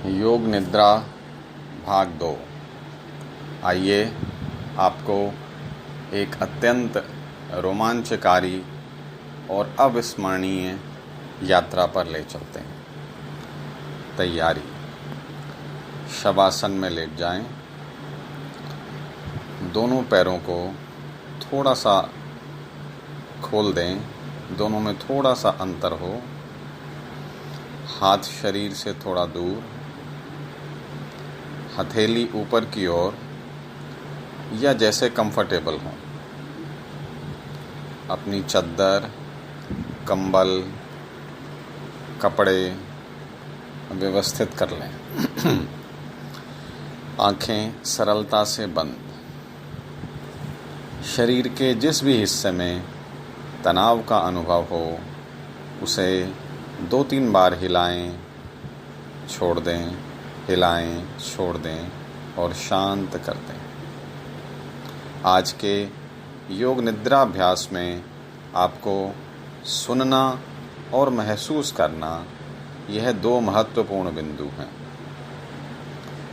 योग निद्रा भाग 2। आइए आपको एक अत्यंत रोमांचकारी और अविस्मरणीय यात्रा पर ले चलते हैं। तैयारी, शवासन में लेट जाएं। दोनों पैरों को थोड़ा सा खोल दें, दोनों में थोड़ा सा अंतर हो। हाथ शरीर से थोड़ा दूर, हथेली ऊपर की ओर या जैसे कंफर्टेबल हो। अपनी चद्दर, कंबल, कपड़े व्यवस्थित कर लें। आंखें सरलता से बंद। शरीर के जिस भी हिस्से में तनाव का अनुभव हो उसे 2-3 बार हिलाएं, छोड़ दें, हिलाएं, छोड़ दें और शांत कर दें। आज के योग निद्रा अभ्यास में आपको सुनना और महसूस करना, यह 2 महत्वपूर्ण बिंदु हैं।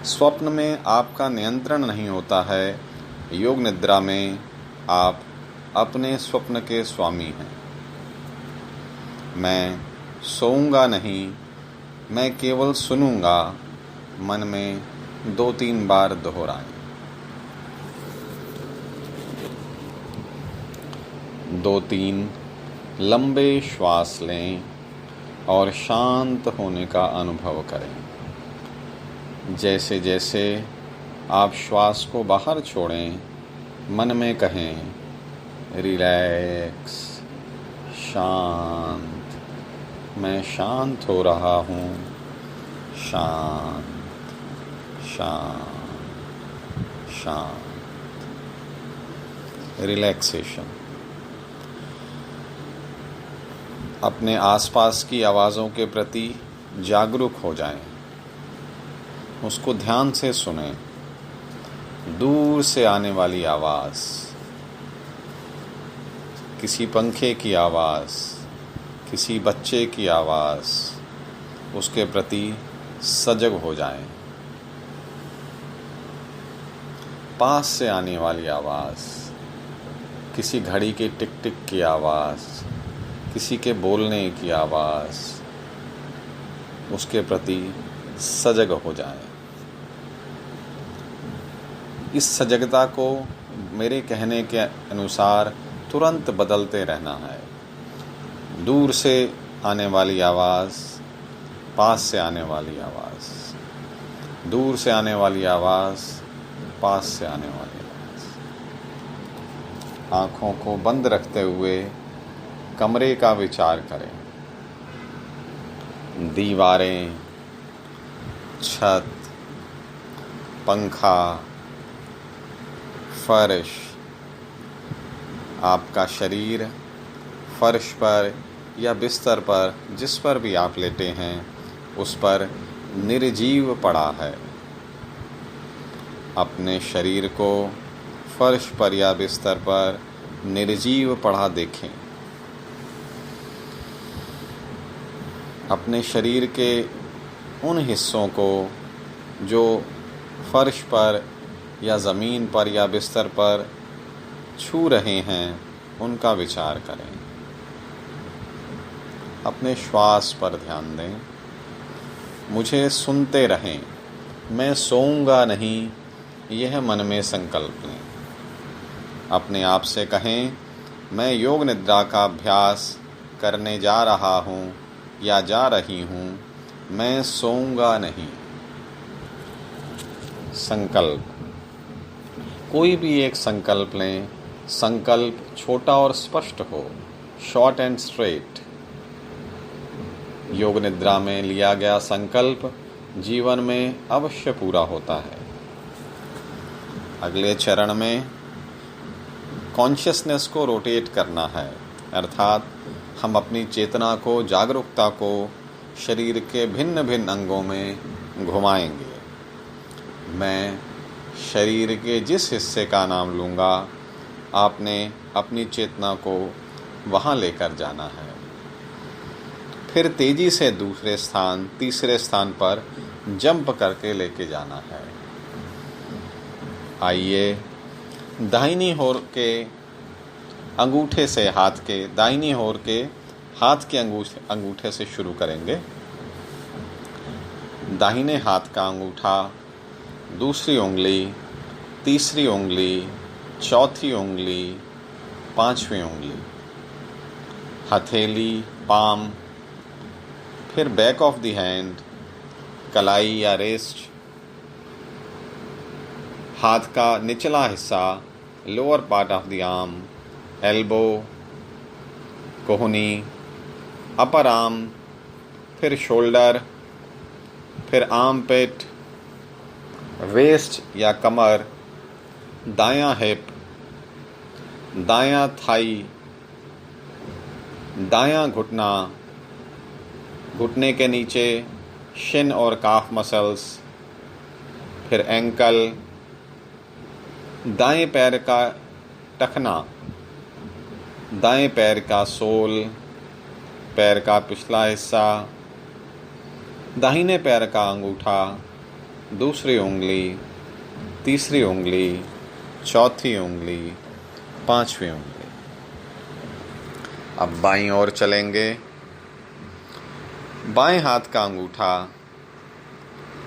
स्वप्न में आपका नियंत्रण नहीं होता है, योग निद्रा में आप अपने स्वप्न के स्वामी हैं। मैं सोऊंगा नहीं, मैं केवल सुनूंगा, मन में 2-3 बार दोहराएं। 2-3 लंबे श्वास लें और शांत होने का अनुभव करें। जैसे जैसे आप श्वास को बाहर छोड़ें, मन में कहें रिलैक्स, शांत, मैं शांत हो रहा हूँ, शांत, शांत, शांत। रिलैक्सेशन। अपने आसपास की आवाज़ों के प्रति जागरूक हो जाएं, उसको ध्यान से सुनें। दूर से आने वाली आवाज़, किसी पंखे की आवाज़, किसी बच्चे की आवाज़, उसके प्रति सजग हो जाएं। पास से आने वाली आवाज़, किसी घड़ी की टिक टिक की आवाज़, किसी के बोलने की आवाज़, उसके प्रति सजग हो जाएं। इस सजगता को मेरे कहने के अनुसार तुरंत बदलते रहना है। दूर से आने वाली आवाज़, पास से आने वाली आवाज़, दूर से आने वाली आवाज़, पास से आने वाली आवाज़। आँखों को बंद रखते हुए कमरे का विचार करें। दीवारें, छत, पंखा, फर्श, आपका शरीर फर्श पर या बिस्तर पर, जिस पर भी आप लेटे हैं, उस पर निर्जीव पड़ा है। अपने शरीर को फर्श पर या बिस्तर पर निर्जीव पड़ा देखें। अपने शरीर के उन हिस्सों को जो फर्श पर या ज़मीन पर या बिस्तर पर छू रहे हैं, उनका विचार करें। अपने श्वास पर ध्यान दें। मुझे सुनते रहें, मैं सोऊंगा नहीं, यह मन में संकल्प लें। अपने आप से कहें, मैं योग निद्रा का अभ्यास करने जा रहा हूँ या जा रही हूँ, मैं सोऊंगा नहीं। संकल्प। कोई भी एक संकल्प लें। संकल्प छोटा और स्पष्ट हो, शॉर्ट एंड स्ट्रेट। योग निद्रा में लिया गया संकल्प जीवन में अवश्य पूरा होता है। अगले चरण में कॉन्शियसनेस को रोटेट करना है, अर्थात हम अपनी चेतना को, जागरूकता को शरीर के भिन्न भिन्न अंगों में घुमाएंगे। मैं शरीर के जिस हिस्से का नाम लूँगा, आपने अपनी चेतना को वहाँ लेकर जाना है। फिर तेजी से दूसरे स्थान, तीसरे स्थान पर जंप करके लेके जाना है। आइए दाहिनी ओर के अंगूठे से दाहिनी ओर के हाथ के अंगूठे से शुरू करेंगे। दाहिने हाथ का अंगूठा, दूसरी उंगली, तीसरी उंगली, चौथी उंगली, पांचवी उंगली, हथेली, पाम, फिर बैक ऑफ द हैंड, कलाई या रेस्ट, हाथ का निचला हिस्सा, lower part of the arm, elbow, कोहनी, अपर आर्म, फिर शोल्डर, फिर आर्म पिट, वेस्ट या कमर, दायां हिप, दायां थाई, दायां घुटना, घुटने के नीचे शिन और काफ मसल्स, फिर एंकल, दाएं पैर का टखना, दाएं पैर का सोल, पैर का पिछला हिस्सा, दाहिने पैर का अंगूठा, दूसरी उंगली, तीसरी उंगली, चौथी उंगली, पांचवी उंगली। अब बाईं ओर चलेंगे। बाएं हाथ का अंगूठा,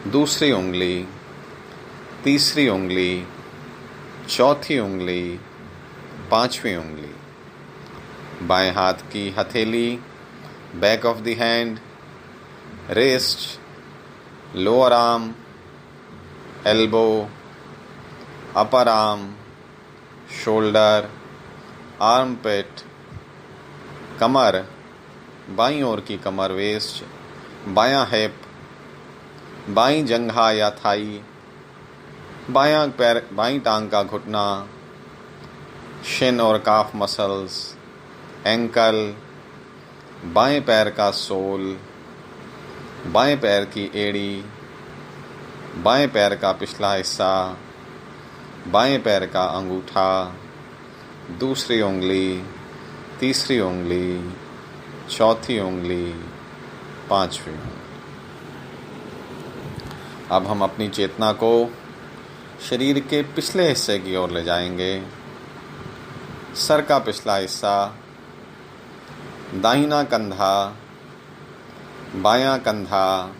दूसरी उंगली, तीसरी उंगली, चौथी उंगली, पांचवी उंगली। बाएं हाथ की हथेली, back of the hand, wrist, lower arm, elbow, upper arm, shoulder, armpit, कमर, बाईं ओर की कमर, वेस्ट, बायां हिप, बाईं जंघा या थाई, बायां पैर, बाईं टांग का घुटना, शिन और काफ मसल्स, एंकल, बाएं पैर का सोल, बाएं पैर की एड़ी, बाएं पैर का पिछला हिस्सा, बाएं पैर का अंगूठा, दूसरी उंगली, तीसरी उंगली, चौथी उंगली, पांचवी उंगली। अब हम अपनी चेतना को शरीर के पिछले हिस्से की ओर ले जाएंगे। सर का पिछला हिस्सा, दाहिना कंधा, बायां कंधा,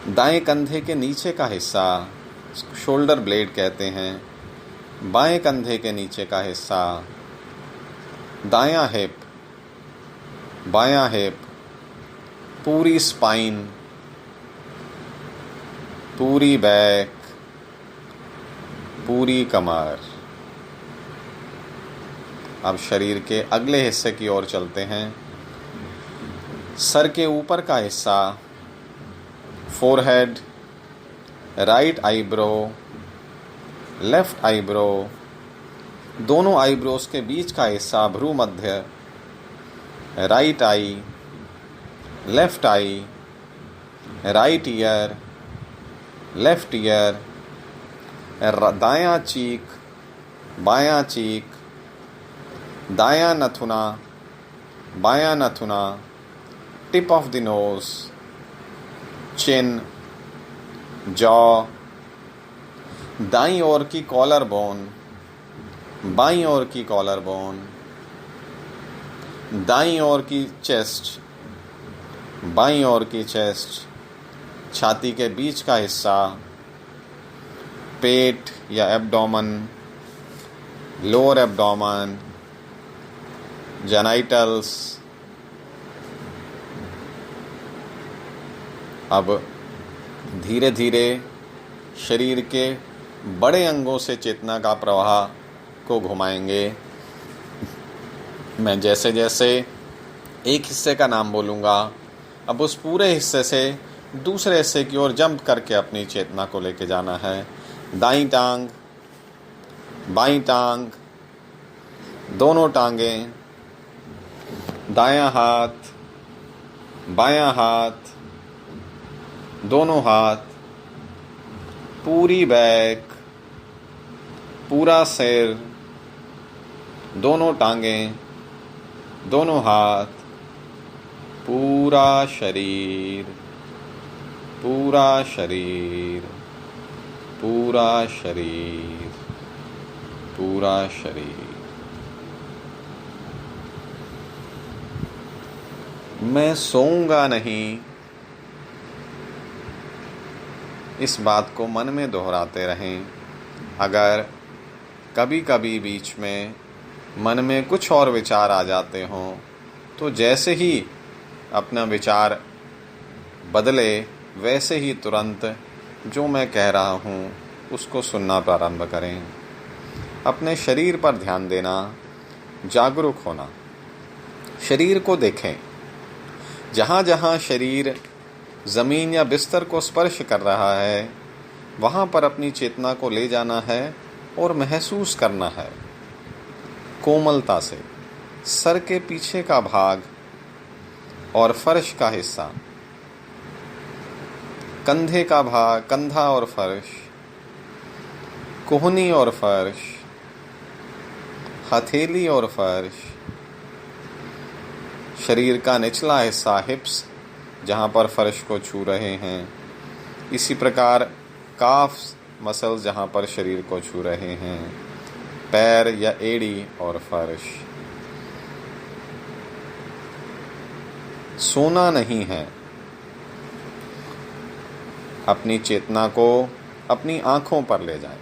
दाएं कंधे के नीचे का हिस्सा, शोल्डर ब्लेड कहते हैं, बाएं कंधे के नीचे का हिस्सा, दायां हिप, बायां हिप, पूरी स्पाइन, पूरी बैक, पूरी कमर। अब शरीर के अगले हिस्से की ओर चलते हैं। सर के ऊपर का हिस्सा, forehead, right eyebrow, left eyebrow, दोनों आईब्रोज के बीच का हिस्सा, भ्रू मध्य, right eye, left eye, right ear, left ear, दायां चीक, बायां चीक, दायां नथुना, बायां नथुना, tip of the nose, chin, jaw, दाईं ओर की कॉलर बोन, बाईं ओर की कॉलर बोन, दाईं ओर की चेस्ट, बाईं ओर की चेस्ट, छाती के बीच का हिस्सा, पेट या एब्डोमेन, लोअर एब्डोमेन, जेनाइटल्स। अब धीरे धीरे शरीर के बड़े अंगों से चेतना का प्रवाह को घुमाएंगे। मैं जैसे जैसे एक हिस्से का नाम बोलूँगा, अब उस पूरे हिस्से से दूसरे हिस्से की ओर जंप करके अपनी चेतना को लेके जाना है। दाईं टांग, बाईं टांग, दोनों टांगें, दायां हाथ, बायां हाथ, दोनों हाथ, पूरी बैक, पूरा सिर, दोनों टांगें, दोनों हाथ, पूरा शरीर, पूरा शरीर, पूरा शरीर, पूरा शरीर। मैं सोऊंगा नहीं, इस बात को मन में दोहराते रहें। अगर कभी कभी बीच में मन में कुछ और विचार आ जाते हों तो जैसे ही अपना विचार बदले वैसे ही तुरंत जो मैं कह रहा हूँ उसको सुनना प्रारंभ करें। अपने शरीर पर ध्यान देना, जागरूक होना। शरीर को देखें। जहाँ जहाँ शरीर ज़मीन या बिस्तर को स्पर्श कर रहा है वहाँ पर अपनी चेतना को ले जाना है और महसूस करना है कोमलता से। सर के पीछे का भाग और फर्श का हिस्सा, कंधे का भाग, कंधा और फर्श, कोहनी और फर्श, हथेली और फर्श, शरीर का निचला हिस्सा, हिप्स जहाँ पर फर्श को छू रहे हैं, इसी प्रकार काफ मसल्स जहाँ पर शरीर को छू रहे हैं, पैर या एड़ी और फर्श। सोना नहीं है। अपनी चेतना को अपनी आँखों पर ले जाएं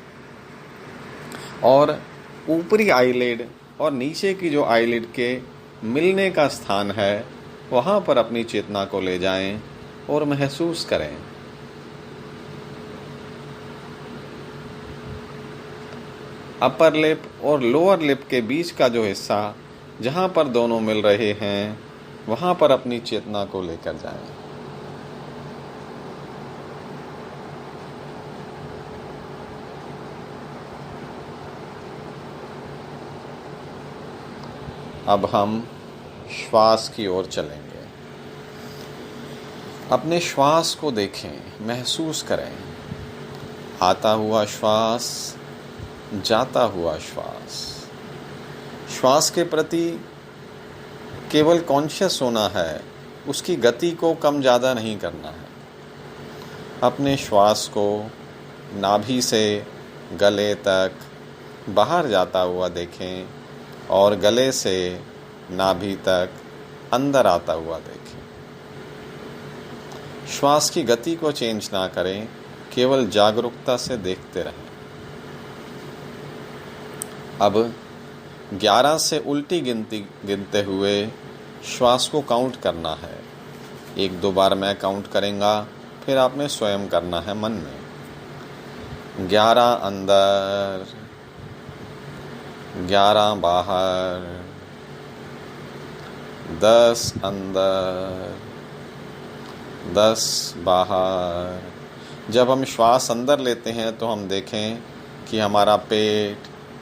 और ऊपरी आईलिड और नीचे की जो आईलिड के मिलने का स्थान है वहाँ पर अपनी चेतना को ले जाएं और महसूस करें। अपर लिप और लोअर लिप के बीच का जो हिस्सा जहाँ पर दोनों मिल रहे हैं वहाँ पर अपनी चेतना को लेकर जाएं। अब हम श्वास की ओर चलेंगे। अपने श्वास को देखें, महसूस करें। आता हुआ श्वास, जाता हुआ श्वास। श्वास के प्रति केवल कॉन्शियस होना है, उसकी गति को कम ज़्यादा नहीं करना है। अपने श्वास को नाभि से गले तक बाहर जाता हुआ देखें और गले से नाभि तक अंदर आता हुआ देखें। श्वास की गति को चेंज ना करें, केवल जागरूकता से देखते रहें। अब 11 से उल्टी गिनते हुए श्वास को काउंट करना है। 1-2 बार मैं काउंट करेंगा, फिर आपने स्वयं करना है मन में। 11 अंदर, 11 बाहर, 10 अंदर, 10 बाहर। जब हम श्वास अंदर लेते हैं तो हम देखें कि हमारा पेट,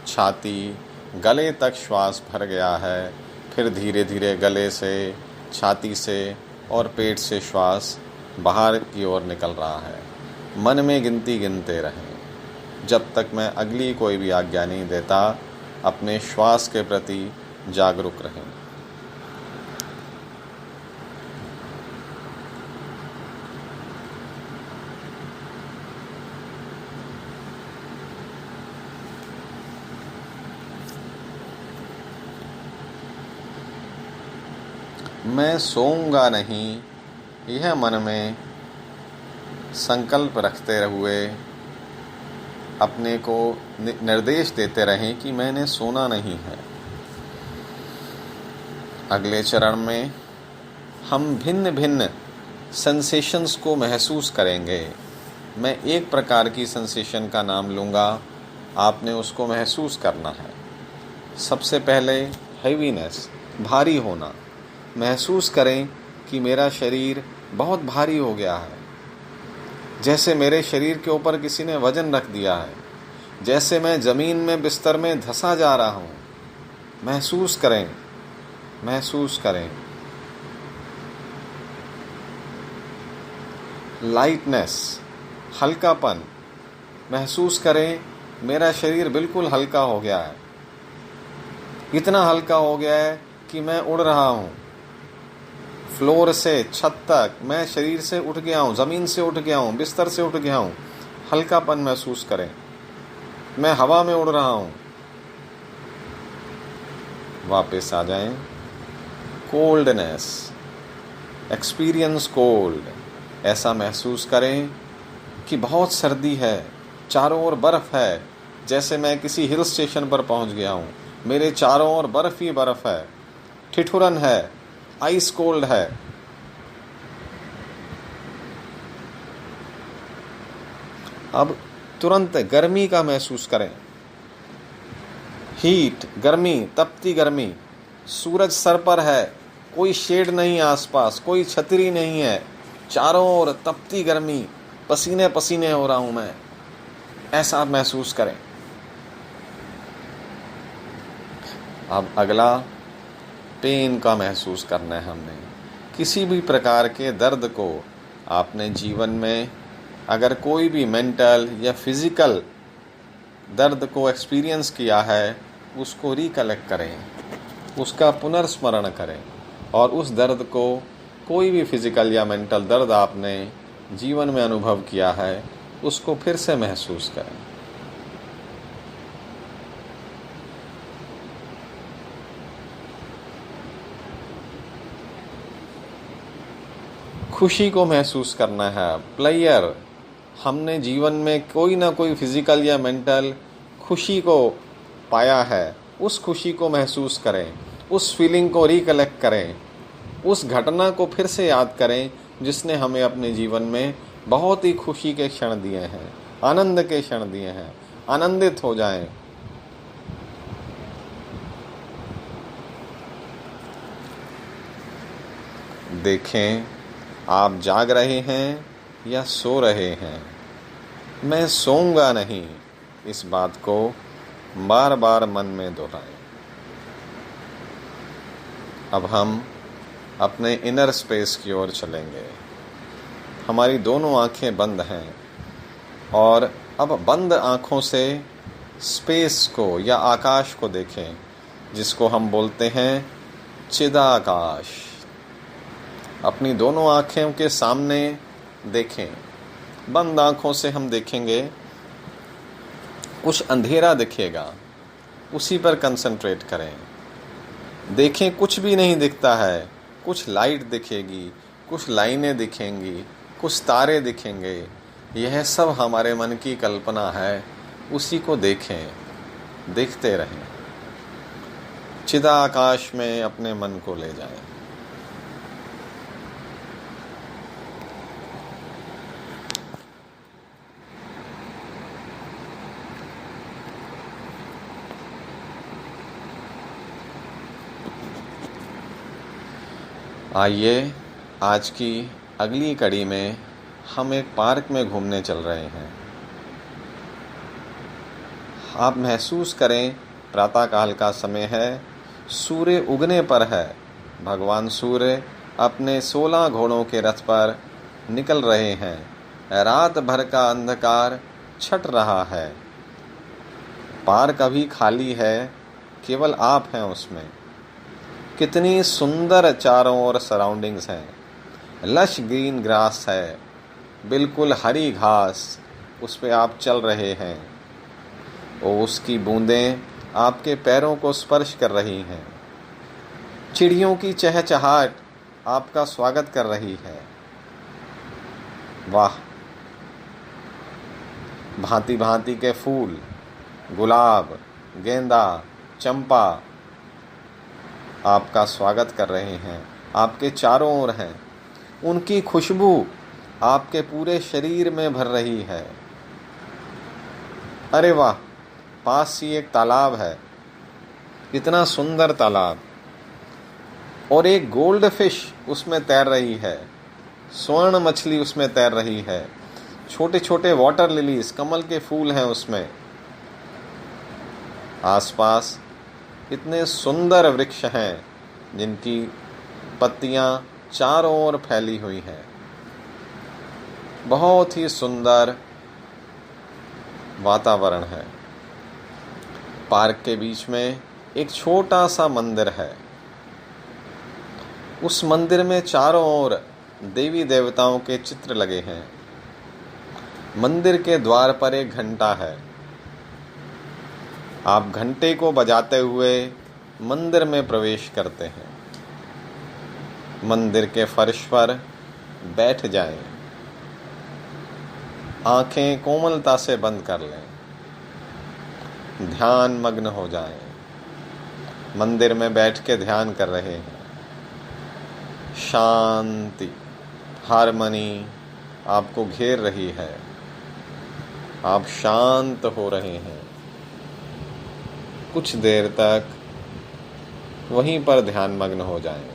छाती, गले तक श्वास भर गया है। फिर धीरे धीरे गले से, छाती से और पेट से श्वास बाहर की ओर निकल रहा है। मन में गिनती गिनते रहें। जब तक मैं अगली कोई भी आज्ञा नहीं देता, अपने श्वास के प्रति जागरूक रहें। मैं सोऊंगा नहीं, यह मन में संकल्प रखते हुए अपने को निर्देश देते रहें कि मैंने सोना नहीं है। अगले चरण में हम भिन्न भिन्न सेंसेशंस को महसूस करेंगे। मैं एक प्रकार की सेंसेशन का नाम लूँगा, आपने उसको महसूस करना है। सबसे पहले हैवीनेस, भारी होना। महसूस करें कि मेरा शरीर बहुत भारी हो गया है, जैसे मेरे शरीर के ऊपर किसी ने वजन रख दिया है, जैसे मैं ज़मीन में बिस्तर में धंसा जा रहा हूँ। महसूस करें, महसूस करें। लाइटनेस, हल्कापन। महसूस करें मेरा शरीर बिल्कुल हल्का हो गया है, इतना हल्का हो गया है कि मैं उड़ रहा हूँ। फ्लोर से छत तक, मैं शरीर से उठ गया हूँ, ज़मीन से उठ गया हूँ, बिस्तर से उठ गया हूँ। हल्कापन महसूस करें, मैं हवा में उड़ रहा हूँ। वापस आ जाएं। कोल्डनेस, एक्सपीरियंस कोल्ड, ऐसा महसूस करें कि बहुत सर्दी है, चारों ओर बर्फ़ है, जैसे मैं किसी हिल स्टेशन पर पहुंच गया हूं। मेरे चारों ओर बर्फ़ ही बर्फ़ है, ठिठुरन है, आइस कोल्ड है। अब तुरंत गर्मी का महसूस करें, हीट, गर्मी, तपती गर्मी। सूरज सर पर है, कोई शेड नहीं आसपास, कोई छतरी नहीं है, चारों ओर तपती गर्मी, पसीने पसीने हो रहा हूं मैं, ऐसा महसूस करें। अब अगला पेन का महसूस करना है हमने। किसी भी प्रकार के दर्द को आपने जीवन में अगर कोई भी मेंटल या फिजिकल दर्द को एक्सपीरियंस किया है, उसको रिकलेक्ट करें, उसका पुनर्स्मरण करें, और उस दर्द को, कोई भी फिजिकल या मेंटल दर्द आपने जीवन में अनुभव किया है, उसको फिर से महसूस करें। खुशी को महसूस करना है। प्लेयर, हमने जीवन में कोई ना कोई फिजिकल या मेंटल खुशी को पाया है, उस खुशी को महसूस करें, उस फीलिंग को रिकलेक्ट करें, उस घटना को फिर से याद करें जिसने हमें अपने जीवन में बहुत ही खुशी के क्षण दिए हैं, आनंद के क्षण दिए हैं। आनंदित हो जाएं। देखें, आप जाग रहे हैं या सो रहे हैं। मैं सोऊंगा नहीं, इस बात को बार बार मन में दोहराएं। अब हम अपने इनर स्पेस की ओर चलेंगे। हमारी दोनों आंखें बंद हैं और अब बंद आंखों से स्पेस को या आकाश को देखें, जिसको हम बोलते हैं चिदाकाश। अपनी दोनों आँखों के सामने देखें। बंद आँखों से हम देखेंगे, कुछ अंधेरा दिखेगा, उसी पर कंसंट्रेट करें। देखें, कुछ भी नहीं दिखता है, कुछ लाइट दिखेगी, कुछ लाइनें दिखेंगी, कुछ तारे दिखेंगे। यह सब हमारे मन की कल्पना है, उसी को देखें, देखते रहें। चिदाकाश में अपने मन को ले जाएं। आइए, आज की अगली कड़ी में हम एक पार्क में घूमने चल रहे हैं। आप महसूस करें, प्रातःकाल का समय है, सूर्य उगने पर है। भगवान सूर्य अपने 16 घोड़ों के रथ पर निकल रहे हैं। रात भर का अंधकार छट रहा है। पार्क अभी खाली है, केवल आप हैं उसमें। कितनी सुंदर चारों ओर सराउंडिंग्स हैं। लश ग्रीन ग्रास है, बिल्कुल हरी घास, उस पे आप चल रहे हैं और उसकी बूंदें आपके पैरों को स्पर्श कर रही हैं। चिड़ियों की चहचहाट आपका स्वागत कर रही है। वाह, भांति भांति के फूल, गुलाब, गेंदा, चंपा आपका स्वागत कर रहे हैं, आपके चारों ओर हैं। उनकी खुशबू आपके पूरे शरीर में भर रही है। अरे वाह, पास ही एक तालाब है, इतना सुंदर तालाब, और एक गोल्ड फिश उसमें तैर रही है, स्वर्ण मछली उसमें तैर रही है। छोटे छोटे वाटर लिलीज, कमल के फूल हैं उसमें। आसपास इतने सुंदर वृक्ष हैं जिनकी पत्तियां चारों ओर फैली हुई हैं। बहुत ही सुंदर वातावरण है। पार्क के बीच में एक छोटा सा मंदिर है। उस मंदिर में चारों ओर देवी देवताओं के चित्र लगे हैं। मंदिर के द्वार पर एक घंटा है। आप घंटे को बजाते हुए मंदिर में प्रवेश करते हैं। मंदिर के फर्श पर बैठ जाएं। आंखें कोमलता से बंद कर लें। ध्यान मग्न हो जाएं। मंदिर में बैठ के ध्यान कर रहे हैं। शांति, हार्मनी आपको घेर रही है। आप शांत हो रहे हैं। कुछ देर तक वहीं पर ध्यान मग्न हो जाएं।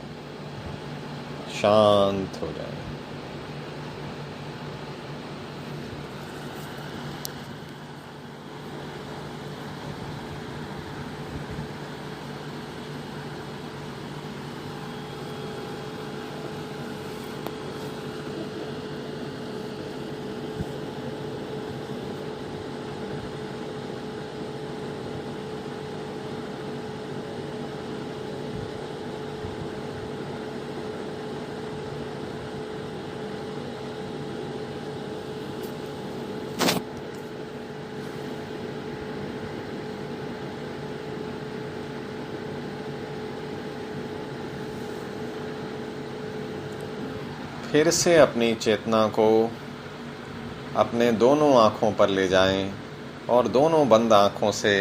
शांत हो जाएं। फिर से अपनी चेतना को अपने दोनों आँखों पर ले जाएं और दोनों बंद आँखों से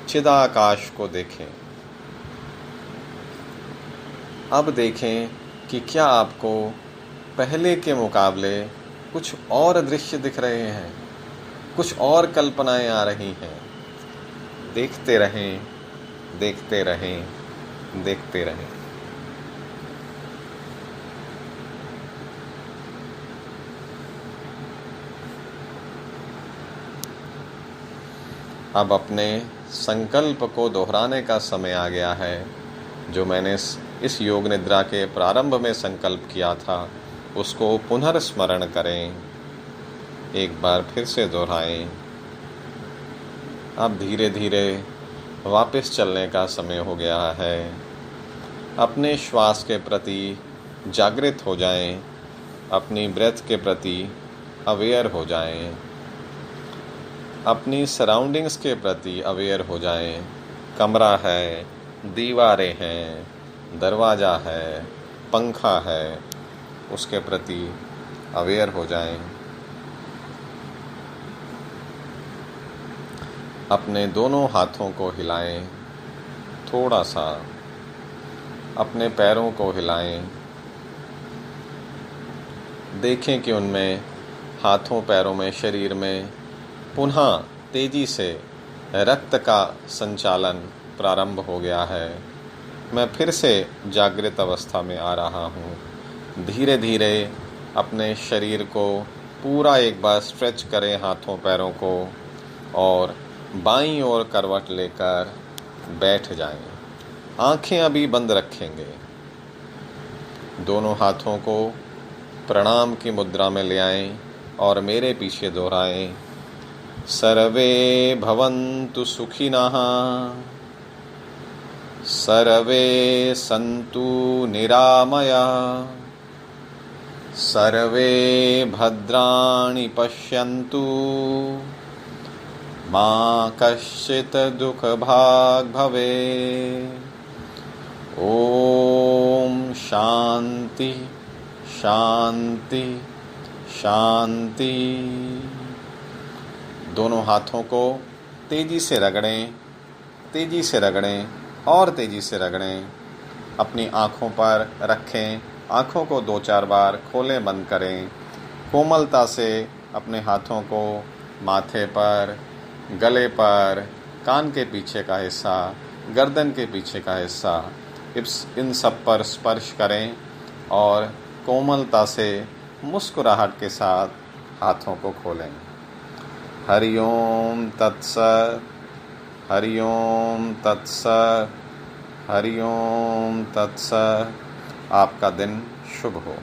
चिदाकाश को देखें। अब देखें कि क्या आपको पहले के मुकाबले कुछ और दृश्य दिख रहे हैं, कुछ और कल्पनाएं आ रही हैं। देखते रहें, देखते रहें, देखते रहें। अब अपने संकल्प को दोहराने का समय आ गया है। जो मैंने इस योग निद्रा के प्रारंभ में संकल्प किया था उसको पुनर्स्मरण करें। एक बार फिर से दोहराएं। अब धीरे धीरे वापस चलने का समय हो गया है। अपने श्वास के प्रति जागृत हो जाएं। अपनी ब्रेथ के प्रति अवेयर हो जाएं। अपनी सराउंडिंग्स के प्रति अवेयर हो जाएं। कमरा है, दीवारें हैं, दरवाज़ा है, पंखा है, उसके प्रति अवेयर हो जाएं। अपने दोनों हाथों को हिलाएं, थोड़ा सा अपने पैरों को हिलाएं। देखें कि उनमें हाथों पैरों में शरीर में पुनः तेजी से रक्त का संचालन प्रारंभ हो गया है। मैं फिर से जागृत अवस्था में आ रहा हूँ। धीरे धीरे अपने शरीर को पूरा एक बार स्ट्रेच करें, हाथों पैरों को, और बाईं ओर करवट लेकर बैठ जाएं। आंखें अभी बंद रखेंगे। दोनों हाथों को प्रणाम की मुद्रा में ले आएं और मेरे पीछे दोहराएं। सर्वे भवन्तु सुखिनः, सर्वे सन्तु निरामयाः, सर्वे भद्राणि पश्यन्तु, मा कश्चित् दुःखभाग् भवेत्। ओम शांति शांति शांति। दोनों हाथों को तेजी से रगड़ें, तेजी से रगड़ें और तेजी से रगड़ें। अपनी आँखों पर रखें। आँखों को 2-4 बार खोलें, बंद करें। कोमलता से अपने हाथों को माथे पर, गले पर, कान के पीछे का हिस्सा, गर्दन के पीछे का हिस्सा, इन सब पर स्पर्श करें और कोमलता से मुस्कुराहट के साथ हाथों को खोलें। हरि ओम तत्सत, हरि ओम तत्सत, हरि ओम तत्सत। आपका दिन शुभ हो।